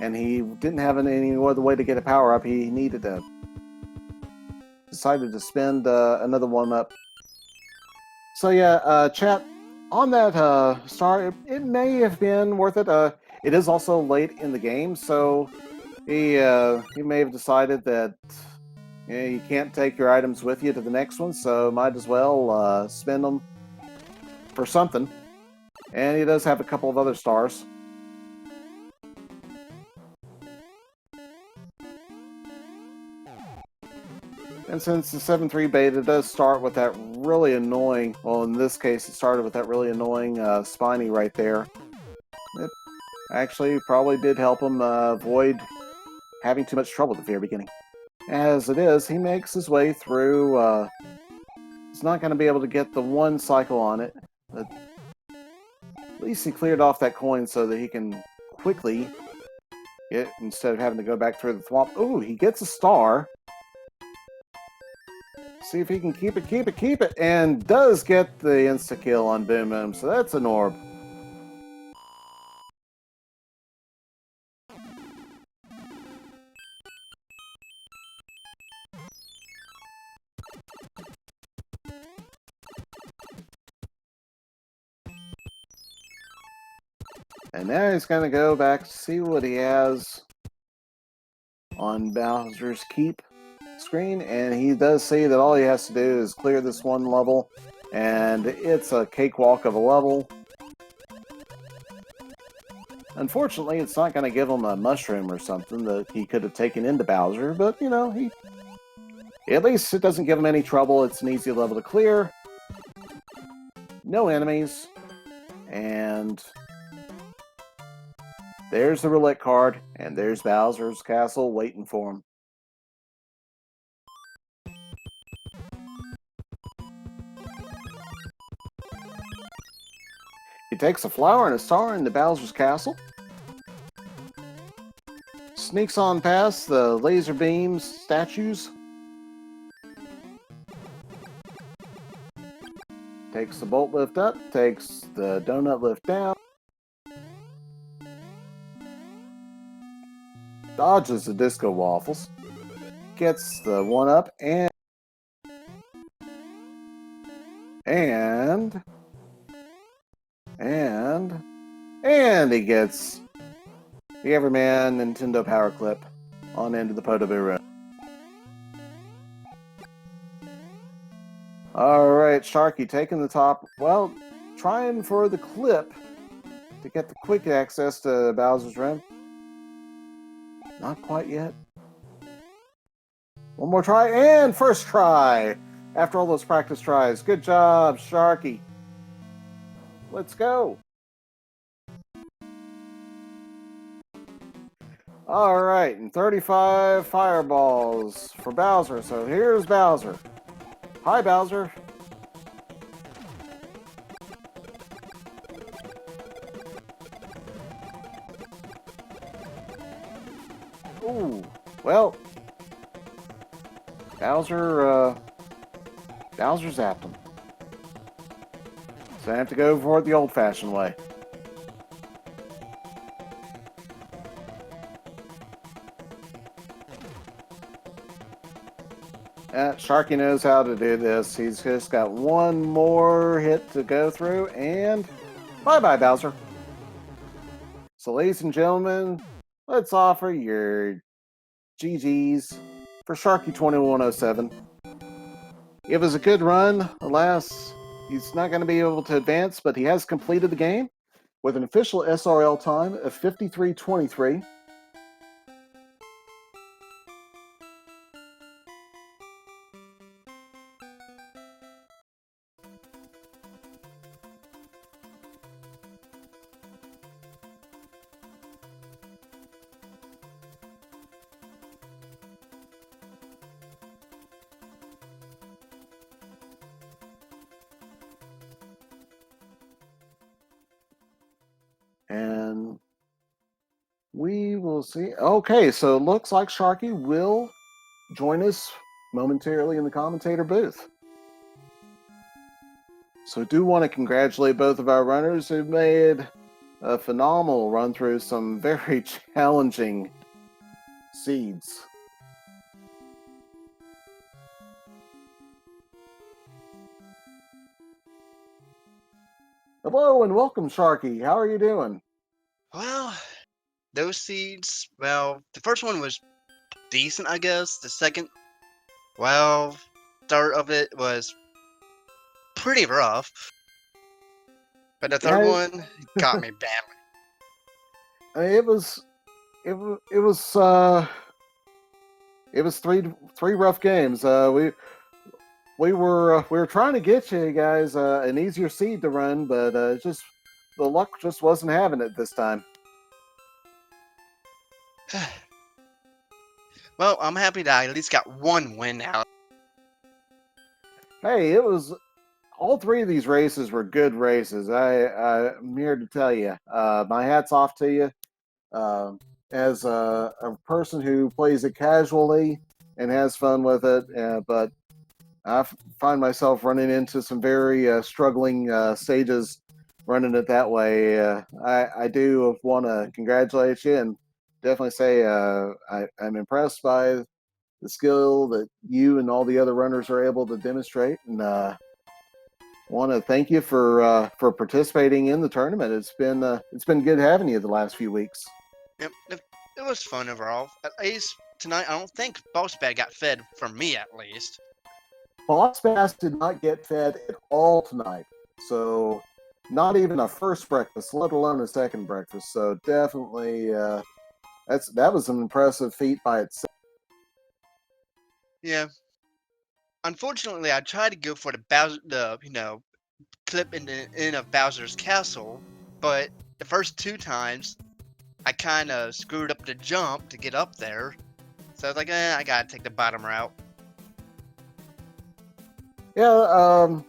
[SPEAKER 1] and he didn't have any other way to get a power up, he needed to, decided to spend another 1-up. So yeah, chat, on that star, it may have been worth it. It is also late in the game, so he may have decided that you can't take your items with you to the next one, so might as well spend them for something. And he does have a couple of other stars. And since the 7-3 beta does start with that really annoying, well, in this case, it started with that really annoying spiny right there. It actually probably did help him avoid having too much trouble at the very beginning. As it is, he makes his way through He's not going to be able to get the one cycle on it. But at least he cleared off that coin so that he can quickly get, instead of having to go back through the thwomp. Ooh, he gets a star. See if he can keep it, and does get the insta-kill on Boom Boom, so that's an orb. And now he's going to go back to see what he has on Bowser's Keep screen, and he does see that all he has to do is clear this one level, and it's a cakewalk of a level. Unfortunately, it's not going to give him a mushroom or something that he could have taken into Bowser, but, you know, at least it doesn't give him any trouble. It's an easy level to clear. No enemies. And there's the roulette card, and there's Bowser's castle waiting for him. He takes a flower and a star into Bowser's castle. Sneaks on past the laser beam statues. Takes the bolt lift up, takes the donut lift down. Dodges the disco waffles. Gets the one up and he gets the Everman Nintendo Power Clip on into the Podoboo. Alright, Sharky taking the top. Well, trying for the clip to get the quick access to Bowser's Rim. Not quite yet. One more try, and first try! After all those practice tries. Good job, Sharky. Let's go. Alright, and 35 fireballs for Bowser. So here's Bowser. Hi, Bowser. Ooh, well, Bowser zapped him. So I have to go for it the old-fashioned way. Sharky knows how to do this. He's just got one more hit to go through, and bye-bye, Bowser. So, ladies and gentlemen, let's offer your GGs for Sharky2107. It was a good run. Alas, he's not going to be able to advance, but he has completed the game with an official SRL time of 53:23. And we will see. Okay, so it looks like Sharky will join us momentarily in the commentator booth. So I do want to congratulate both of our runners who made a phenomenal run through some very challenging seeds. Hello and welcome, Sharky. How are you doing?
[SPEAKER 2] Well, those seeds, well, the first one was decent, I guess. The second, well, start of it was pretty rough. But the third one got me badly.
[SPEAKER 1] It was three rough games. We were trying to get you guys an easier seed to run, but just the luck just wasn't having it this time.
[SPEAKER 2] Well, I'm happy that I at least got one win out.
[SPEAKER 1] Hey, it was all three of these races were good races. I'm here to tell you, my hat's off to you. Uh, as a person who plays it casually and has fun with it, but find myself running into some very struggling stages running it that way. I do want to congratulate you and definitely say I'm impressed by the skill that you and all the other runners are able to demonstrate, and want to thank you for participating in the tournament. It's been good having you the last few weeks.
[SPEAKER 2] Yep, it was fun overall. At least tonight, I don't think Boss Bag got fed from me at least.
[SPEAKER 1] Boss Bass did not get fed at all tonight, so not even a first breakfast, let alone a second breakfast. So definitely, that was an impressive feat by itself.
[SPEAKER 2] Yeah. Unfortunately, I tried to go for the Bowser, clip in the end of Bowser's Castle, but the first two times I kind of screwed up the jump to get up there. So I was like, I gotta take the bottom route.
[SPEAKER 1] Yeah.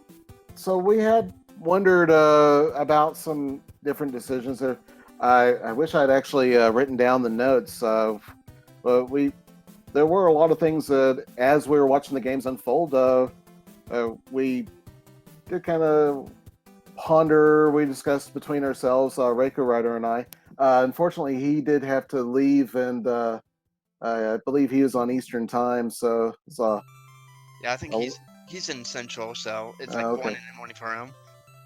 [SPEAKER 1] So we had wondered about some different decisions there. I wish I'd actually written down the notes. But there were a lot of things that as we were watching the games unfold, we did kind of ponder. We discussed between ourselves, Reiko Rider and I. Unfortunately, he did have to leave, and I believe he was on Eastern time.
[SPEAKER 2] Yeah, I think he's in Central, so it's like
[SPEAKER 1] okay.
[SPEAKER 2] 1 in the morning for him.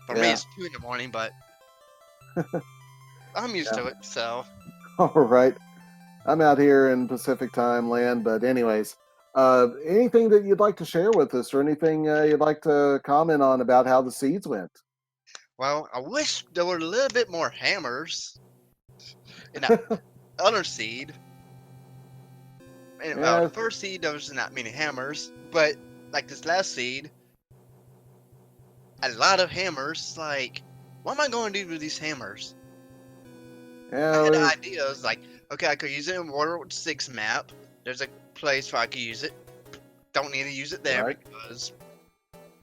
[SPEAKER 2] For
[SPEAKER 1] Yeah.
[SPEAKER 2] me, it's 2 in the morning, but I'm used to it. So
[SPEAKER 1] All right. I'm out here in Pacific time land, but anyways, anything that you'd like to share with us, or anything you'd like to comment on about how the seeds went?
[SPEAKER 2] well, I wish there were a little bit more hammers in that other seed. And, well,
[SPEAKER 1] Yeah,
[SPEAKER 2] the first seed there was not many hammers, but like this last seed, a lot of hammers. Like, what am I going to do with these hammers? I
[SPEAKER 1] yeah,
[SPEAKER 2] had ideas like, okay, I could use it in World 6 map. There's a place where I could use it. Don't need to use it there
[SPEAKER 1] right.
[SPEAKER 2] because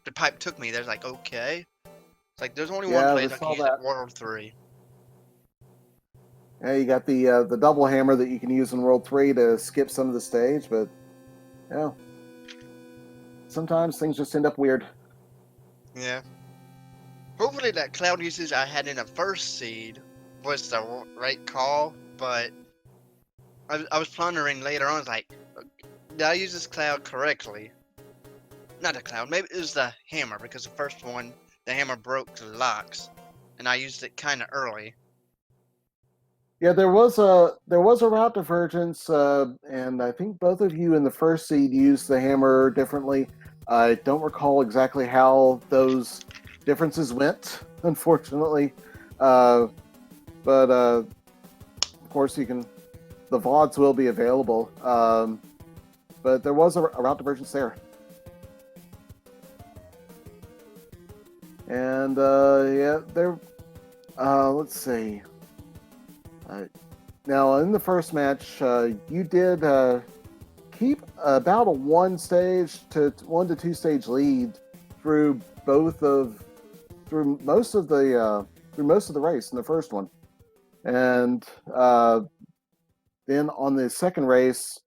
[SPEAKER 2] the pipe took me. There's like, okay. It's like, there's only one
[SPEAKER 1] Yeah, we
[SPEAKER 2] place I can
[SPEAKER 1] saw
[SPEAKER 2] use it,
[SPEAKER 1] that.
[SPEAKER 2] World 3.
[SPEAKER 1] Yeah, you got the double hammer that you can use in World 3 to skip some of the stage, but yeah, sometimes things just end up weird.
[SPEAKER 2] Yeah. Hopefully that cloud usage I had in the first seed was the right call, but I was pondering later on, I was like, did I use this cloud correctly? Not the cloud, maybe it was the hammer, because the first one, the hammer broke the locks, and I used it kind of early.
[SPEAKER 1] Yeah, there was a route divergence, and I think both of you in the first seed used the hammer differently. I don't recall exactly how those differences went, unfortunately. But of course, you can. The VODs will be available. But there was a route divergence there, and yeah, there. Let's see. Now, in the first match, you did keep about a one to two stage lead through through most of the race in the first one, and then on the second race,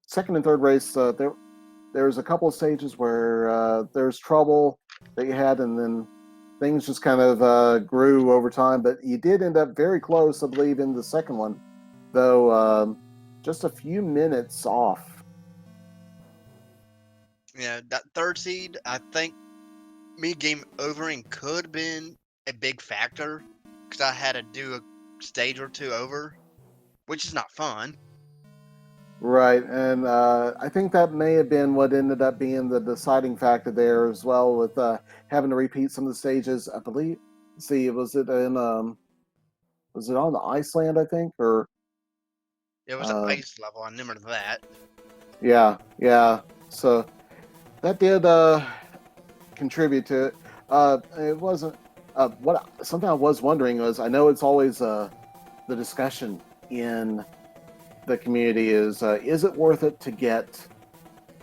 [SPEAKER 1] second and third race, there was a couple of stages where there's trouble that you had, and then things just kind of grew over time. But you did end up very close, I believe, in the second one, though just a few minutes off.
[SPEAKER 2] Yeah, that third seed, I think me game overing could have been a big factor, because I had to do a stage or two over, which is not fun.
[SPEAKER 1] Right, and I think that may have been what ended up being the deciding factor there as well, with having to repeat some of the stages. I believe. See, was it on the Iceland? I think, or
[SPEAKER 2] It was an ice level, I remember that.
[SPEAKER 1] yeah, yeah. So that did contribute to it. It wasn't. What something I was wondering was, I know it's always the discussion in the community is it worth it to get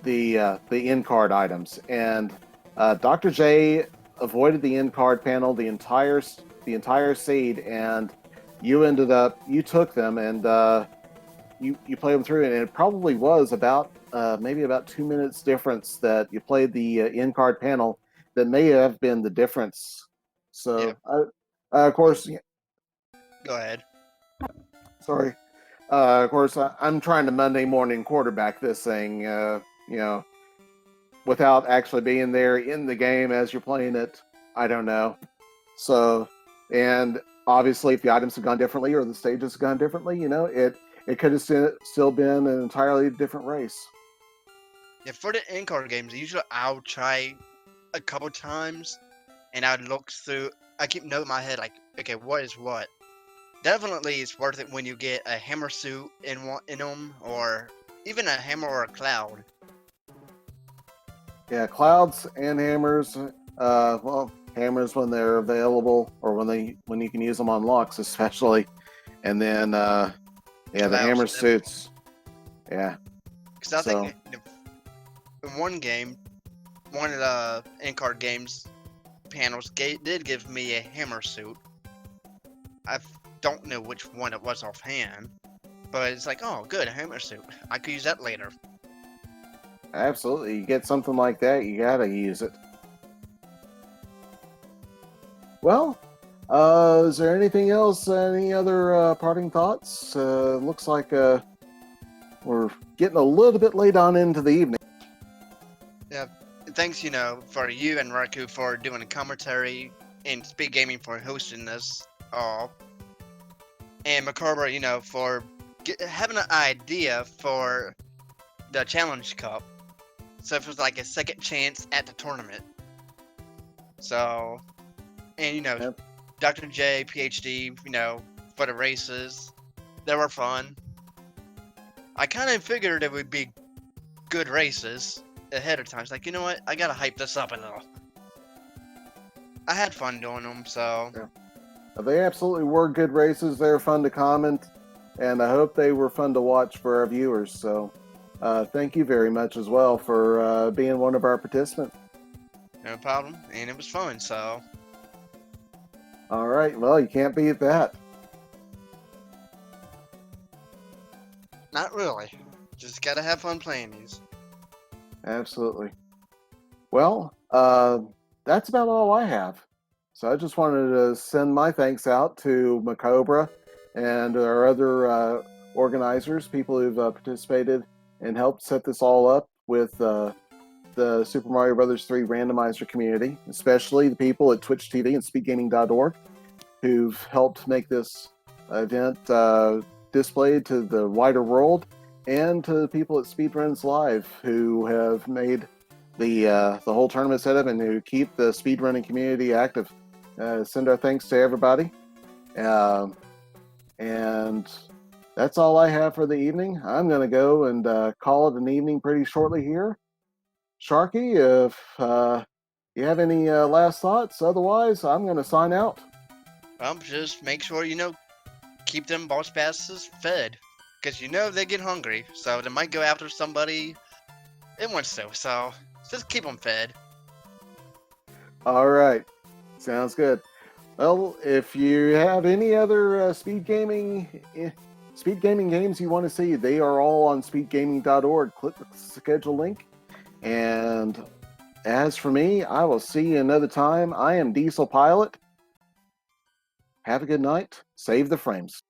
[SPEAKER 1] in-card items, and Dr. J avoided the in-card panel the entire seed, and you took them and you played them through, and it probably was about maybe about 2 minutes difference that you played the in-card panel that may have been the difference. So of course,
[SPEAKER 2] Go ahead.
[SPEAKER 1] sorry. Of course, I'm trying to Monday morning quarterback this thing, without actually being there in the game as you're playing it. I don't know. So, and obviously, if the items have gone differently or the stages have gone differently, it could have still been an entirely different race.
[SPEAKER 2] Yeah, for the in-card games, usually I'll try a couple times, and I'll look through. I keep note in my head like, okay, what is what? Definitely, it's worth it when you get a hammer suit in them, or even a hammer or a cloud.
[SPEAKER 1] Yeah, clouds and hammers. Well, hammers when they're available, or when you can use them on locks, especially, and then the hammer suits. Yeah.
[SPEAKER 2] Because I think in one game, one of the in-card games panels did give me a hammer suit. I don't know which one it was offhand, but it's like, oh, good, a hammer suit. I could use that later.
[SPEAKER 1] Absolutely. You get something like that, you gotta use it. Well, is there anything else? Any other parting thoughts? Looks like we're getting a little bit late on into the evening.
[SPEAKER 2] Yeah, thanks, for you and Raku for doing a commentary, and SpeedGaming for hosting this all. And Macabre, for having an idea for the Challenge Cup. So it was like a second chance at the tournament. So, and
[SPEAKER 1] Yep.
[SPEAKER 2] Dr. J, PhD, for the races, they were fun. I kind of figured it would be good races ahead of time. It's like, you know what? I gotta hype this up a little. I had fun doing them, so.
[SPEAKER 1] Yeah. They absolutely were good races. They were fun to comment, and I hope they were fun to watch for our viewers. So, thank you very much as well for being one of our participants.
[SPEAKER 2] No problem, and it was fun, so.
[SPEAKER 1] All right, well, you can't beat that.
[SPEAKER 2] Not really. Just gotta have fun playing these.
[SPEAKER 1] Absolutely. Well, that's about all I have. So I just wanted to send my thanks out to Macobra and our other organizers, people who've participated and helped set this all up with the Super Mario Bros. 3 Randomizer community, especially the people at Twitch TV and speedgaming.org who've helped make this event displayed to the wider world, and to the people at Speedruns Live who have made the whole tournament setup and who keep the speedrunning community active. Send our thanks to everybody. And that's all I have for the evening. I'm going to go and call it an evening pretty shortly here. Sharky, if you have any last thoughts, otherwise I'm going to sign out.
[SPEAKER 2] Just make sure, keep them boss passes fed. Because they get hungry, so they might go after somebody it wants to, so just keep them fed.
[SPEAKER 1] All right. Sounds good. Well, if you have any other speed gaming games you want to see, they are all on speedgaming.org. Click the schedule link. And as for me, I will see you another time. I am Diesel Pilot. Have a good night. Save the frames.